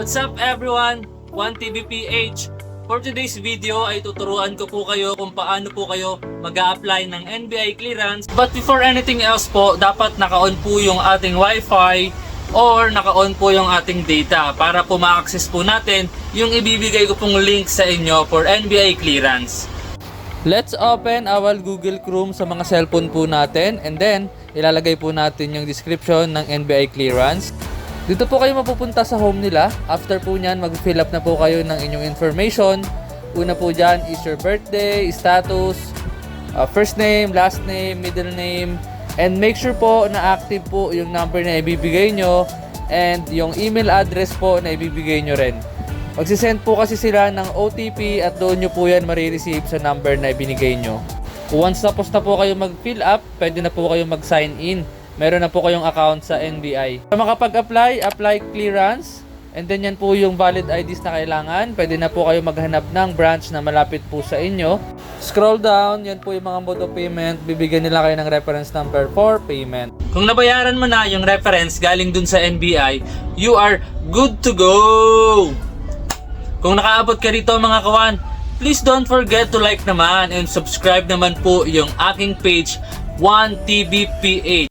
What's up everyone? 1TVPH. For today's video ay tuturuan ko po kayo kung paano po kayo mag-a-apply ng NBI clearance. But before anything else po, dapat naka-on po yung ating Wi-Fi or naka-on po yung ating data para po ma-access po natin yung ibibigay ko pong link sa inyo for NBI clearance. Let's open our Google Chrome sa mga cellphone po natin and then ilalagay po natin yung description ng NBI clearance. Dito po kayo mapupunta sa home nila. After po nyan, mag-fill up na po kayo ng inyong information. Una po dyan is your birthday, status, first name, last name, middle name, and make sure po na active po yung number na ibibigay nyo and yung email address po na ibibigay nyo rin. Magsisend po kasi sila ng OTP at doon nyo po yan marireceive sa number na ibinigay nyo. Once tapos na po kayo mag-fill up, pwede na po kayo mag-sign in. Meron na po kayong account sa NBI. Para makapag-apply, apply clearance. And then yan po yung valid IDs na kailangan. Pwede na po kayo maghanap ng branch na malapit po sa inyo. Scroll down, yan po yung mga mode of payment. Bibigyan nila kayo ng reference number for payment. Kung nabayaran mo na yung reference galing dun sa NBI, you are good to go! Kung nakaabot ka rito mga kawan, please don't forget to like naman and subscribe naman po yung aking page 1TVPH.